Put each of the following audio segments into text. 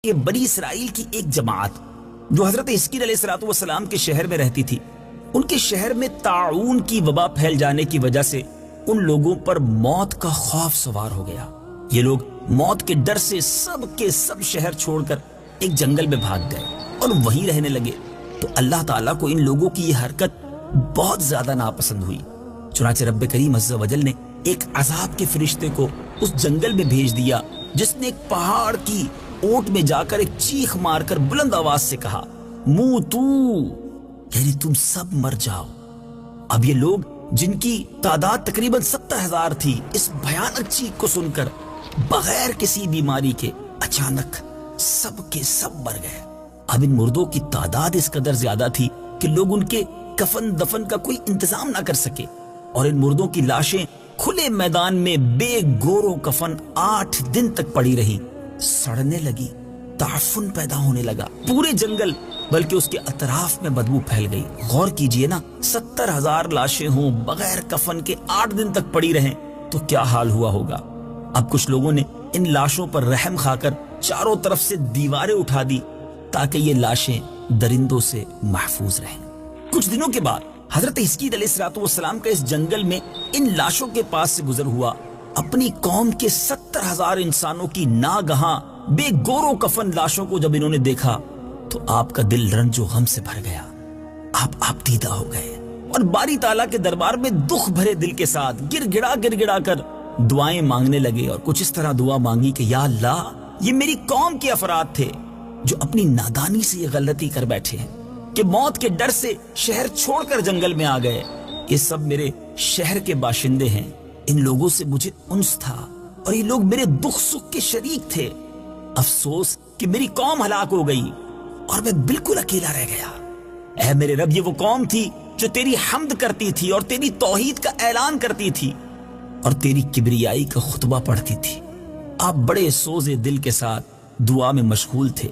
کہ بنی اسرائیل کی ایک جماعت جو حضرت حزقیل علیہ السلام کے شہر میں رہتی تھی، ان کے شہر میں طاعون کی وبا پھیل جانے کی وجہ سے ان لوگوں پر موت کا خوف سوار ہو گیا۔ یہ لوگ موت کے ڈر سے سب کے سب شہر چھوڑ کر ایک جنگل میں بھاگ گئے اور وہیں رہنے لگے۔ تو اللہ تعالیٰ کو ان لوگوں کی یہ حرکت بہت زیادہ ناپسند ہوئی، چنانچہ رب کریم عز و جل نے ایک عذاب کے فرشتے کو اس جنگل میں بھیج دیا، جس نے ایک پہاڑ کی اونٹ میں جا کر ایک چیخ مار کر بلند آواز سے کہا، موتو، یعنی تم سب مر جاؤ۔ اب یہ لوگ جن کی تعداد تقریباً 70,000 تھی، اس بھیانک چیخ کو سن کر بغیر کسی بیماری کے اچانک سب کے سب مر گئے۔ اب ان مردوں کی تعداد اس قدر زیادہ تھی کہ لوگ ان کے کفن دفن کا کوئی انتظام نہ کر سکے، اور ان مردوں کی لاشیں کھلے میدان میں بے گور و کفن 8 دن تک پڑی رہی، سڑنے لگی، تعفن پیدا ہونے لگا۔ پورے جنگل بلکہ اس کے اطراف میں بدبو پھیل گئی۔ غور کیجئے نا، 70,000 لاشیں ہوں، بغیر کفن کے 8 دن تک پڑی رہیں تو کیا حال ہوا ہوگا۔ اب کچھ لوگوں نے ان لاشوں پر رحم کھا کر چاروں طرف سے دیواریں اٹھا دی تاکہ یہ لاشیں درندوں سے محفوظ رہیں۔ کچھ دنوں کے بعد حضرت حزقیل علیہ السلام کا اس جنگل میں ان لاشوں کے پاس سے گزر ہوا اپنی قوم کے 70,000 انسانوں کی ناگہاں بے گور و کفن لاشوں کو جب انہوں نے دیکھا تو آپ کا دل رنج و غم سے بھر گیا۔ آپ دیدہ ہو گئے اور باری تعالیٰ کے دربار میں دکھ بھرے دل کے ساتھ گر گڑا کر دعائیں مانگنے لگے، اور کچھ اس طرح دعا مانگی کہ یا اللہ، یہ میری قوم کے افراد تھے جو اپنی نادانی سے یہ غلطی کر بیٹھے ہیں کہ موت کے ڈر سے شہر چھوڑ کر جنگل میں آ گئے۔ یہ سب میرے شہر کے باشندے ہیں، ان لوگوں سے مجھے انس تھا اور یہ لوگ میرے دکھ سکھ کے شریک تھے۔ افسوس کہ میری قوم ہلاک ہو گئی اور میں بالکل اکیلا رہ گیا۔ اے میرے رب، یہ وہ قوم تھی جو تیری حمد کرتی تھی اور تیری توحید کا اعلان کرتی تھی اور تیری کبریائی کا خطبہ پڑھتی تھی۔ آپ بڑے سوز دل کے ساتھ دعا میں مشغول تھے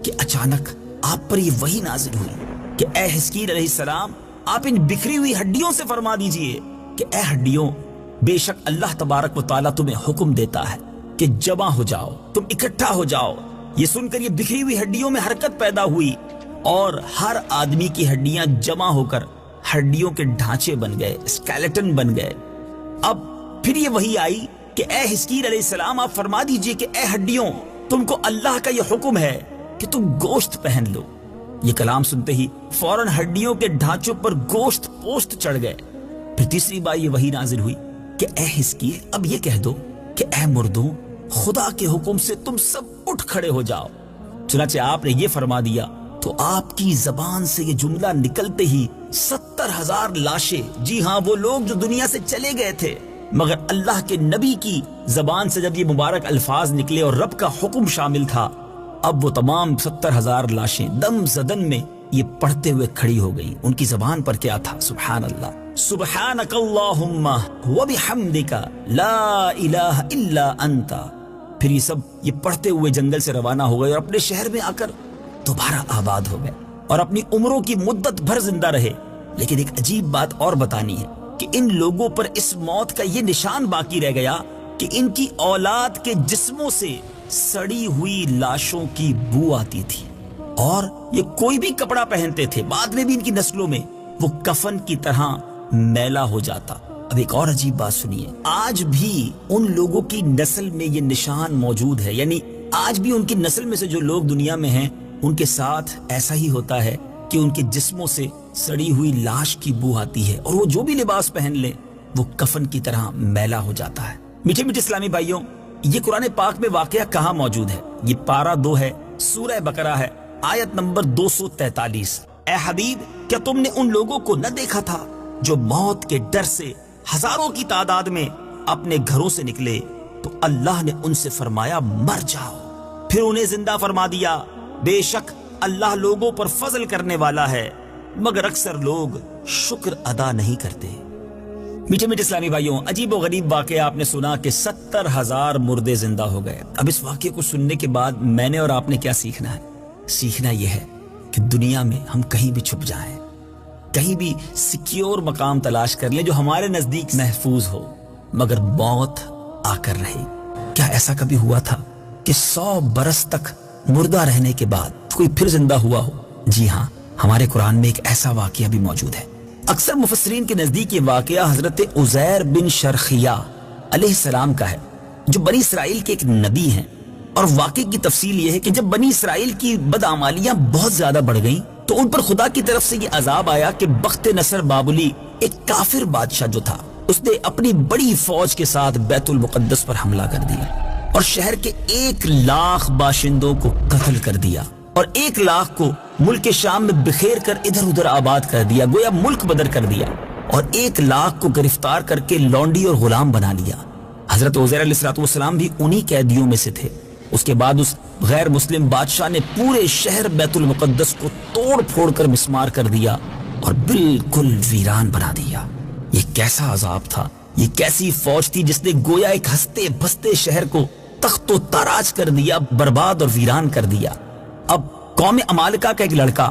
کہ اچانک آپ پر یہ وحی نازل ہوئی کہ اے حزقیل علیہ السلام، آپ ان بکھری ہوئی ہڈیوں سے فرما دیجئے کہ اے ہڈیوں، بے شک اللہ تبارک و تعالیٰ تمہیں حکم دیتا ہے کہ جمع ہو جاؤ، تم اکٹھا ہو جاؤ۔ یہ سن کر یہ بکھری ہوئی ہڈیوں میں حرکت پیدا ہوئی اور ہر آدمی کی ہڈیاں جمع ہو کر ہڈیوں کے ڈھانچے بن گئے، اسکیلیٹن بن گئے۔ اب پھر یہ وحی آئی کہ اے حزقیل علیہ السلام، آپ فرما دیجئے کہ اے ہڈیوں، تم کو اللہ کا یہ حکم ہے کہ تم گوشت پہن لو۔ یہ کلام سنتے ہی فوراً ہڈیوں کے ڈھانچوں پر گوشت پوست چڑھ گئے۔ پھر تیسری بار یہ وحی نازل ہوئی کہ اے حزقیل، اب یہ کہہ دو کہ اے مردوں، خدا کے حکم سے تم سب اٹھ کھڑے ہو جاؤ۔ چنانچہ آپ نے یہ فرما دیا تو آپ کی زبان سے یہ جملہ نکلتے ہی 70,000 لاشیں، جی ہاں وہ لوگ جو دنیا سے چلے گئے تھے، مگر اللہ کے نبی کی زبان سے جب یہ مبارک الفاظ نکلے اور رب کا حکم شامل تھا، اب وہ تمام 70,000 لاشیں دم زدن میں یہ پڑھتے ہوئے کھڑی ہو گئی۔ ان کی زبان پر کیا تھا؟ سبحان اللہ، سبحانک اللہم وبحمدک لا الہ الا انت۔ پھر یہ سب یہ پڑھتے ہوئے جنگل سے روانہ ہو گئے اور اپنے شہر میں آ کر دوبارہ آباد ہو گئے اور اپنی عمروں کی مدت بھر زندہ رہے۔ لیکن ایک عجیب بات اور بتانی ہے کہ ان لوگوں پر اس موت کا یہ نشان باقی رہ گیا کہ ان کی اولاد کے جسموں سے سڑی ہوئی لاشوں کی بو آتی تھی، اور یہ کوئی بھی کپڑا پہنتے تھے، بعد میں بھی ان کی نسلوں میں وہ کفن کی طرح میلا ہو جاتا۔ اب ایک اور عجیب بات سنیے، آج بھی ان لوگوں کی نسل میں یہ نشان موجود ہے، یعنی آج بھی ان کی نسل میں سے جو لوگ دنیا میں ہیں، ان کے ساتھ ایسا ہی ہوتا ہے کہ ان کے جسموں سے سڑی ہوئی لاش کی بو آتی ہے، اور وہ جو بھی لباس پہن لیں وہ کفن کی طرح میلا ہو جاتا ہے۔ میٹھے میٹھے اسلامی بھائیوں، یہ قرآن پاک میں واقعہ کہاں موجود ہے؟ یہ پارہ 2 ہے، سورہ بقرہ ہے، آیت نمبر 243۔ اے حبیب، کیا تم نے ان لوگوں کو نہ دیکھا تھا جو موت کے ڈر سے ہزاروں کی تعداد میں اپنے گھروں سے نکلے تو اللہ نے ان سے فرمایا مر جاؤ، پھر انہیں زندہ فرما دیا۔ بے شک اللہ لوگوں پر فضل کرنے والا ہے، مگر اکثر لوگ شکر ادا نہیں کرتے۔ میٹھے میٹھے اسلامی بھائیوں، عجیب و غریب واقعہ آپ نے سنا کہ 70,000 مردے زندہ ہو گئے۔ اب اس واقعے کو سننے کے بعد میں نے اور آپ نے کیا سیکھنا ہے؟ سیکھنا یہ ہے کہ دنیا میں ہم کہیں بھی چھپ جائیں، کہیں بھی سیکیور مقام تلاش کر لیں جو ہمارے نزدیک محفوظ ہو، مگر موت آ کر رہے۔ کیا ایسا کبھی ہوا تھا کہ 100 برس تک مردہ رہنے کے بعد کوئی پھر زندہ ہوا ہو؟ جی ہاں، ہمارے قرآن میں ایک ایسا واقعہ بھی موجود ہے۔ اکثر مفسرین کے نزدیک یہ واقعہ حضرت عزیر بن شرخیہ علیہ السلام کا ہے، جو بنی اسرائیل کے ایک نبی ہیں۔ اور واقعے کی تفصیل یہ ہے کہ جب بنی اسرائیل کی بدعمالیاں بہت زیادہ بڑھ گئیں تو ان پر خدا کی طرف سے یہ عذاب آیا کہ بخت نصر بابلی، ایک کافر بادشاہ جو تھا، اس نے اپنی بڑی فوج کے ساتھ بیت المقدس پر حملہ کر دیا اور شہر کے 1,00,000 باشندوں کو قتل کر دیا اور 1,00,000 کو ملک شام میں بکھیر کر ادھر ادھر آباد کر دیا، گویا ملک بدر کر دیا، اور 1,00,000 کو گرفتار کر کے لونڈی اور غلام بنا لیا۔ حضرت عزیر علیہ السلام بھی انہی قیدیوں میں سے تھے۔ اس کے بعد اس غیر مسلم بادشاہ نے پورے شہر بیت المقدس کو توڑ پھوڑ کر مسمار کر دیا اور بالکل ویران بنا دیا۔ یہ کیسا عذاب تھا، یہ کیسی فوج تھی جس نے گویا ایک ہنستے بستے شہر کو تخت و تاراج کر دیا، برباد اور ویران کر دیا۔ اب قوم عمالقہ کا ایک لڑکا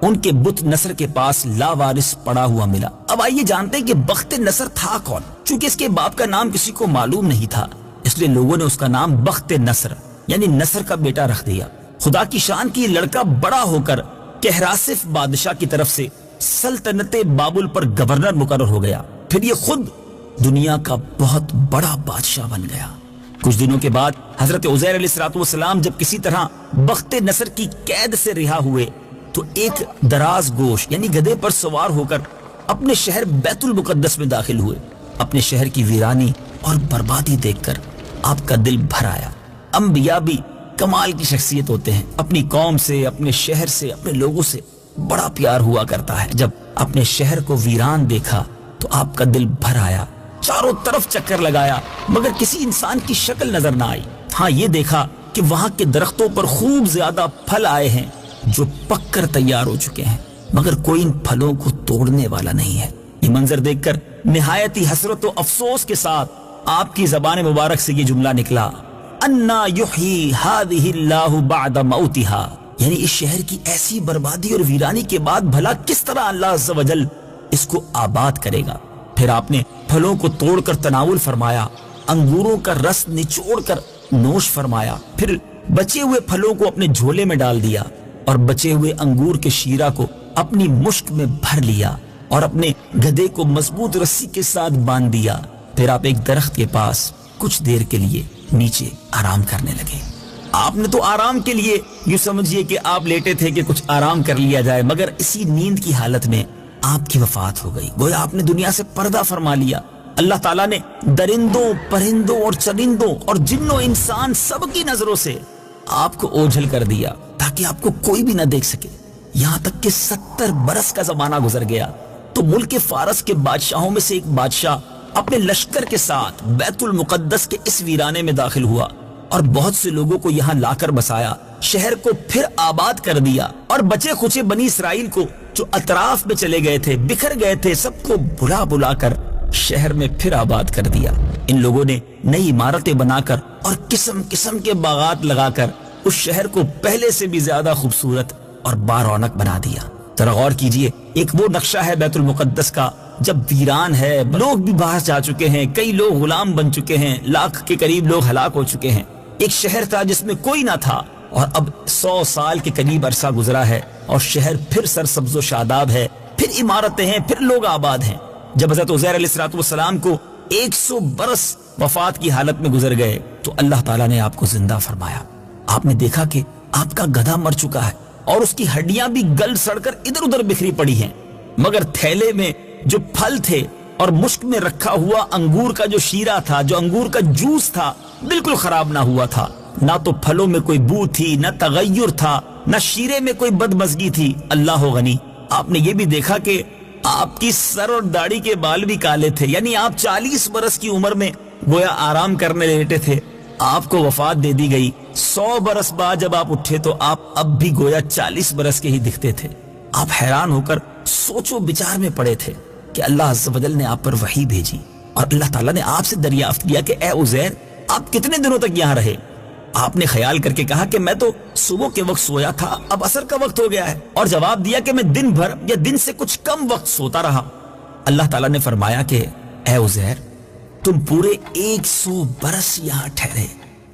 ان کے بت نصر کے پاس لاوارث پڑا ہوا ملا۔ اب آئیے جانتے ہیں کہ بخت نصر تھا کون۔ چونکہ اس کے باپ کا نام کسی کو معلوم نہیں تھا، اس لیے لوگوں نے اس کا نام بخت نصر یعنی نصر کا بیٹا رکھ دیا۔ خدا کی شان کی لڑکا بڑا ہو کر کہراسف بادشاہ کی طرف سے سلطنت بابل پر گورنر مقرر ہو گیا، پھر یہ خود دنیا کا بہت بڑا بادشاہ بن گیا۔ کچھ دنوں کے بعد حضرت عزیر علیہ السلام جب کسی طرح بخت نصر کی قید سے رہا ہوئے تو ایک دراز گوش یعنی گدھے پر سوار ہو کر اپنے شہر بیت المقدس میں داخل ہوئے۔ اپنے شہر کی ویرانی اور بربادی دیکھ کر آپ کا دل بھر آیا۔ انبیاء بھی کمال کی شخصیت ہوتے ہیں، اپنی قوم سے، اپنے شہر سے، اپنے لوگوں سے بڑا پیار ہوا کرتا ہے۔ جب اپنے شہر کو ویران دیکھا تو آپ کا دل بھر آیا، چاروں طرف چکر لگایا مگر کسی انسان کی شکل نظر نہ آئی۔ ہاں یہ دیکھا کہ وہاں کے درختوں پر خوب زیادہ پھل آئے ہیں جو پک کر تیار ہو چکے ہیں، مگر کوئی ان پھلوں کو توڑنے والا نہیں ہے۔ یہ منظر دیکھ کر نہایت ہی حسرت و افسوس کے ساتھ آپ کی زبان مبارک سے یہ جملہ نکلا، انا یحیی ہذہ اللہ بعد موتہا، یعنی اس شہر کی ایسی بربادی اور ویرانی کے بعد بھلا کس طرح اللہ عز و جل اس کو آباد کرے گا۔ پھر آپ نے پھلوں کو توڑ کر تناول فرمایا، انگوروں کا رس نچوڑ کر نوش فرمایا، پھر بچے ہوئے پھلوں کو اپنے جھولے میں ڈال دیا اور بچے ہوئے انگور کے شیرہ کو اپنی مشک میں بھر لیا اور اپنے گدھے کو مضبوط رسی کے ساتھ باندھ دیا۔ پھر آپ ایک درخت کے پاس کچھ دیر کے لیے نیچے آرام کرنے لگے۔ آپ نے تو آرام کے لیے یوں سمجھیے کہ آپ لیٹے تھے کہ کچھ آرام کر لیا جائے، مگر اسی نیند کی حالت میں آپ کی وفات ہو گئی، گویا آپ نے دنیا سے پردہ فرما لیا۔ اللہ تعالیٰ نے درندوں، پرندوں اور چرندوں اور جنوں انسان سب کی نظروں سے آپ کو اوجھل کر دیا تاکہ آپ کو کوئی بھی نہ دیکھ سکے۔ یہاں تک کہ 70 برس کا زمانہ گزر گیا تو ملک فارس کے بادشاہوں میں سے ایک بادشاہ اپنے لشکر کے ساتھ بیت المقدس کے اس ویرانے میں داخل ہوا اور بہت سے لوگوں کو یہاں لا کر بسایا، شہر کو پھر آباد کر دیا اور بچے کھچے بنی اسرائیل کو جو اطراف میں چلے گئے تھے، بکھر گئے تھے، سب کو بلا بلا کر شہر میں پھر آباد کر دیا۔ ان لوگوں نے نئی عمارتیں بنا کر اور قسم قسم کے باغات لگا کر اس شہر کو پہلے سے بھی زیادہ خوبصورت اور بارونق بنا دیا۔ ذرا غور کیجئے، ایک وہ نقشہ ہے بیت المقدس کا جب ویران ہے، لوگ بھی باہر جا چکے ہیں، کئی لوگ غلام بن چکے ہیں، 1,00,000 کے قریب لوگ ہلاک ہو چکے ہیں۔ ایک شہر تھا جس میں کوئی نہ تھا اور اب 100 سال کے قریب عرصہ گزرا ہے اور شہر پھر سرسبز و شاداب ہے، پھر عمارتیں ہیں، پھر لوگ آباد ہیں۔ جب حضرت عزیر علیہ السلام کو 100 برس وفات کی حالت میں گزر گئے تو اللہ تعالیٰ نے آپ کو زندہ فرمایا۔ آپ نے دیکھا کہ آپ کا گدھا مر چکا ہے اور اس کی ہڈیاں بھی گل سڑ کر ادھر ادھر بکھری پڑی ہیں، مگر تھیلے میں جو پھل تھے اور مشک میں رکھا ہوا انگور کا جو شیرہ تھا، جو انگور کا جوس تھا، بالکل خراب نہ ہوا تھا۔ نہ تو پھلوں میں کوئی بو تھی، نہ تغیر تھا، نہ شیرے میں کوئی بدمزگی تھی۔ اللہ غنی۔ آپ نے یہ بھی دیکھا کہ آپ کی سر اور داڑھی کے بال بھی کالے تھے، یعنی آپ 40 برس کی عمر میں گویا آرام کرنے لیٹے تھے، آپ کو وفات دے دی گئی۔ 100 برس بعد جب آپ اٹھے تو آپ اب بھی گویا 40 برس کے ہی دکھتے تھے۔ آپ حیران ہو کر سوچو بچار میں پڑے تھے کہ اللہ عز و جل نے آپ پر وحی بھیجی اور اللہ تعالیٰ نے آپ سے دریافت کیا کہ اے عزیر، آپ کتنے دنوں تک یہاں رہے؟ آپ نے خیال کر کے کہا کہ میں تو صبح کے وقت سویا تھا، اب عصر کا وقت ہو گیا ہے، اور جواب دیا کہ میں دن بھر یا دن سے کچھ کم وقت سوتا رہا۔ اللہ تعالیٰ نے فرمایا کہ اے عزیر، تم پورے 100 برس یہاں ٹھہرے،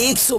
100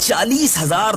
40,000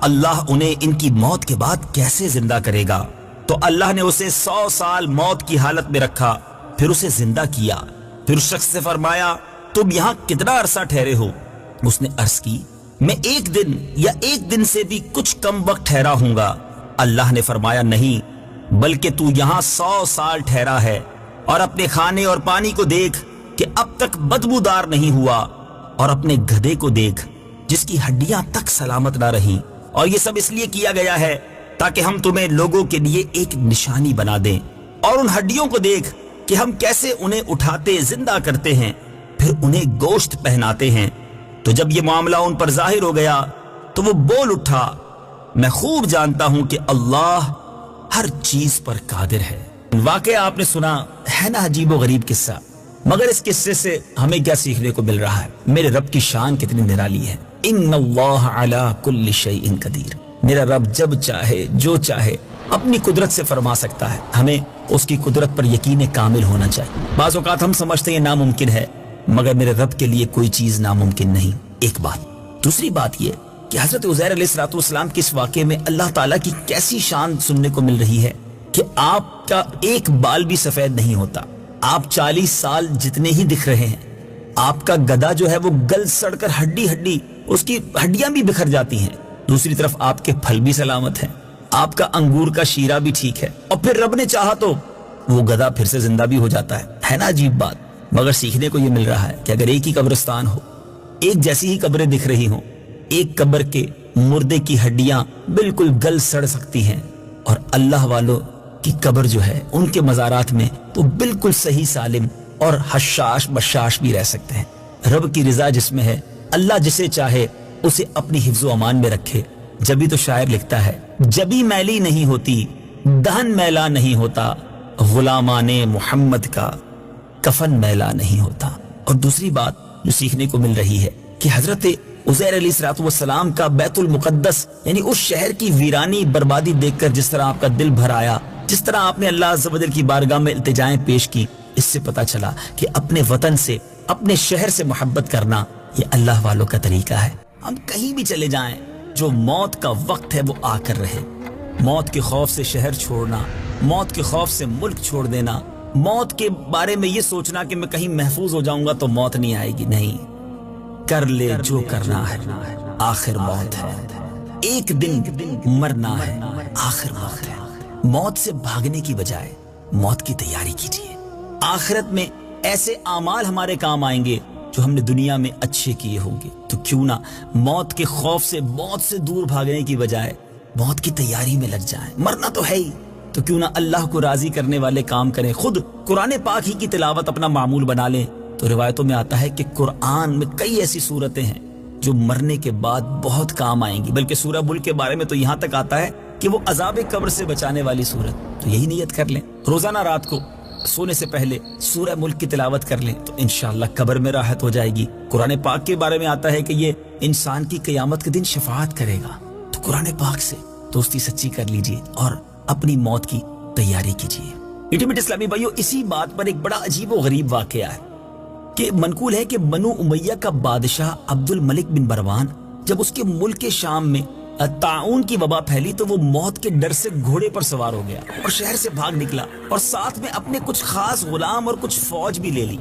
اللہ انہیں ان کی موت کے بعد کیسے زندہ کرے گا؟ تو اللہ نے اسے 100 سال موت کی حالت میں رکھا، پھر اسے زندہ کیا۔ پھر اس شخص سے فرمایا تم یہاں کتنا عرصہ ٹھہرے ہو؟ اس نے عرض کی میں 1 دن یا 1 دن سے بھی کچھ کم وقت ٹھہرا ہوں گا۔ اللہ نے فرمایا نہیں، بلکہ تو یہاں 100 سال ٹھہرا ہے، اور اپنے کھانے اور پانی کو دیکھ کہ اب تک بدبودار نہیں ہوا، اور اپنے گدھے کو دیکھ جس کی ہڈیاں تک سلامت نہ رہیں، اور یہ سب اس لیے کیا گیا ہے تاکہ ہم تمہیں لوگوں کے لیے ایک نشانی بنا دیں، اور ان ہڈیوں کو دیکھ کہ ہم کیسے انہیں اٹھاتے زندہ کرتے ہیں، پھر انہیں گوشت پہناتے ہیں۔ تو جب یہ معاملہ ان پر ظاہر ہو گیا تو وہ بول اٹھا میں خوب جانتا ہوں کہ اللہ ہر چیز پر قادر ہے۔ واقعہ آپ نے سنا ہے نا، عجیب و غریب قصہ، مگر اس قصے سے ہمیں کیا سیکھنے کو مل رہا ہے؟ میرے رب کی شان کتنی نرالی ہے۔ ان اللہ علی کل شیء قدیر، میرا رب جب چاہے جو چاہے اپنی قدرت سے فرما سکتا ہے۔ ہمیں اس کی قدرت پر یقین کامل ہونا چاہیے۔ بعض اوقات ہم سمجھتے ہیں یہ ناممکن ہے، مگر میرے رب کے لیے کوئی چیز ناممکن نہیں۔ ایک بات۔ دوسری بات یہ کہ حضرت عزیر علیہ السلام کے اس واقعے میں اللہ تعالیٰ کی کیسی شان سننے کو مل رہی ہے کہ آپ کا ایک بال بھی سفید نہیں ہوتا، آپ 40 سال جتنے ہی دکھ رہے ہیں، آپ کا گدھا جو ہے وہ گل سڑ کر ہڈی اس کی ہڈیاں بھی بکھر جاتی ہیں، دوسری طرف آپ کے پھل بھی سلامت ہیں، آپ کا انگور کا شیرہ بھی ٹھیک ہے، اور پھر رب نے چاہا تو وہ گدھا پھر سے زندہ بھی ہو جاتا ہے نا عجیب بات۔ مگر سیکھنے کو یہ مل رہا ہے کہ اگر ایک ہی قبرستان ہو، ایک جیسی ہی قبریں دکھ رہی ہوں، ایک قبر کے مردے کی ہڈیاں بالکل گل سڑ سکتی ہیں، اور اللہ والوں کی قبر جو ہے ان کے مزارات میں وہ بالکل صحیح سالم اور حشاش بشاش بھی رہ سکتے ہیں۔ رب کی رضا جس میں ہے، اللہ جسے چاہے اسے اپنی حفظ و امان میں رکھے۔ جبھی تو شاعر لکھتا ہے جبھی میلی نہیں ہوتی دہن میلا نہیں ہوتا، غلامان محمد کا کفن میلا نہیں ہوتا۔ اور دوسری بات جو سیکھنے کو مل رہی ہے کہ حضرت عزیر علیہ السلام کا بیت المقدس یعنی اس شہر کی ویرانی بربادی دیکھ کر جس طرح آپ کا دل بھر آیا، جس طرح آپ نے اللہ عز و جل کی بارگاہ میں التجائیں پیش کی، اس سے پتا چلا کہ اپنے وطن سے، اپنے شہر سے محبت کرنا یہ اللہ والوں کا طریقہ ہے۔ ہم کہیں بھی چلے جائیں، جو موت کا وقت ہے وہ آ کر رہے۔ موت کے خوف سے شہر چھوڑنا، موت کے خوف سے ملک چھوڑ دینا، موت کے بارے میں یہ سوچنا کہ میں کہیں محفوظ ہو جاؤں گا تو موت نہیں آئے گی، نہیں، کر لے جو کرنا ہے، آخر موت ہے، ایک دن مرنا ہے، آخر موت ہے۔ موت سے بھاگنے کی بجائے موت کی تیاری کیجیے۔ آخرت میں ایسے اعمال ہمارے کام آئیں گے جو ہم نے دنیا میں اچھے کیے ہوں گے، تو کیوں نہ موت کے خوف سے، موت سے دور بھاگنے کی بجائے موت کی تیاری میں لگ جائیں۔ مرنا تو ہے ہی، تو کیوں نہ اللہ کو راضی کرنے والے کام کریں، خود قرآن پاک ہی کی تلاوت اپنا معمول بنا لیں۔ تو روایتوں میں آتا ہے کہ قرآن میں کئی ایسی صورتیں ہیں جو مرنے کے بعد بہت کام آئیں گی، بلکہ سورہ ملک کے بارے میں تو یہاں تک آتا ہے کہ وہ عذاب قبر سے بچانے والی صورت۔ تو یہی نیت کر لیں، روزانہ رات کو سونے سے پہلے سورہ ملک کی تلاوت کر لیں تو انشاءاللہ قبر میں راحت ہو جائے گی۔ قرآن پاک کے بارے میں آتا ہے کہ یہ انسان کی قیامت کے دن شفاعت کرے گا، تو قرآن پاک سے دوستی سچی کر لیجئے اور اپنی موت کی تیاری کیجیے۔ الٹیمیٹ اسلامی بھائیو، اسی بات پر ایک بڑا عجیب و غریب واقعہ ہے کہ منقول ہے کہ بنو امیہ کا بادشاہ عبد الملک بن مروان جب اس کے ملک شام میں طاعون کی وبا پھیلی تو وہ موت کے ڈر سے گھوڑے پر سوار ہو گیا اور شہر سے بھاگ نکلا، اور ساتھ میں اپنے کچھ خاص غلام اور کچھ فوج بھی لے لی۔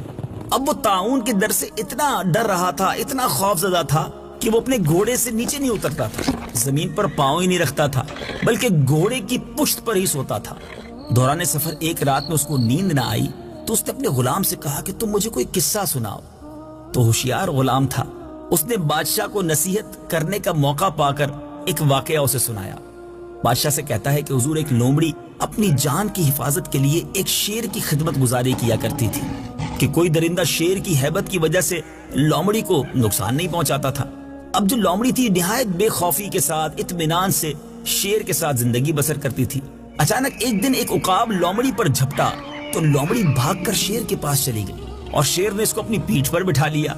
اب وہ طاعون کے ڈر سے اتنا ڈر رہا تھا، اتنا خوف زدہ تھا کہ وہ اپنے گھوڑے سے نیچے نہیں اترتا تھا، زمین پر پاؤں ہی نہیں رکھتا تھا، بلکہ گھوڑے کی پشت پر ہی سوتا تھا۔ دوران سفر ایک رات میں اس کو نیند نہ آئی تو اس نے اپنے غلام سے کہا کہ تم مجھے کوئی قصہ سناؤ۔ تو ہوشیار غلام تھا، اس نے بادشاہ کو نصیحت کرنے کا موقع پا کر ایک واقعہ اسے سنایا۔ بادشاہ سے کہتا ہے کہ حضور، ایک لومڑی اپنی جان کی حفاظت کے لیے ایک شیر کی خدمت گزاری کیا کرتی تھی کہ کوئی درندہ شیر کی ہیبت کی وجہ سے لومڑی کو نقصان نہیں پہنچاتا تھا۔ اب جو لومڑی تھی نہایت بے خوفی کے ساتھ، اطمینان سے شیر کے ساتھ زندگی بسر کرتی تھی۔ اچانک ایک دن ایک عقاب لومڑی پر جھپٹا تو لومڑی بھاگ کر شیر کے پاس چلی گئی اور شیر نے اس کو اپنی پیٹھ پر بٹھا لیا۔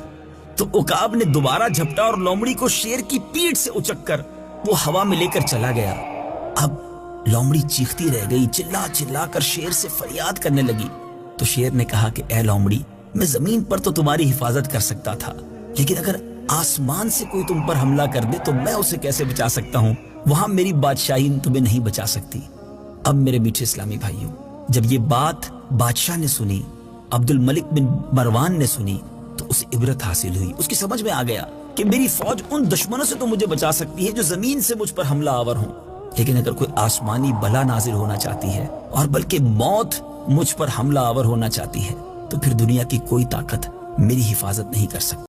تو عقاب نے دوبارہ جھپٹا اور لومڑی کو شیر کی پیٹھ سے اچک کر وہ ہوا میں لے کر چلا گیا۔ اب لومڑی چیختی رہ گئی، چلا چلا کر شیر سے فریاد کرنے لگی۔ تو شیر نے کہا کہ اے لومڑی، میں زمین پر تو تمہاری حفاظت کر سکتا تھا، لیکن اگر آسمان سے کوئی تم پر حملہ کر دے تو میں اسے کیسے بچا سکتا ہوں؟ وہاں میری بادشاہی تمہیں نہیں بچا سکتی۔ اب میرے میٹھے اسلامی بھائیوں، جب یہ بات بادشاہ نے سنی، عبد الملک بن مروان نے سنی، تو اسے عبرت حاصل ہوئی۔ اس کی سمجھ میں آ گیا کہ میری فوج ان دشمنوں سے تو مجھے بچا سکتی ہے جو زمین سے مجھ پر حملہ آور ہوں، لیکن اگر کوئی آسمانی بلا نازل ہونا چاہتی ہے اور بلکہ موت مجھ پر حملہ آور ہونا چاہتی ہے تو پھر دنیا کی کوئی طاقت میری حفاظت نہیں کر سکتی۔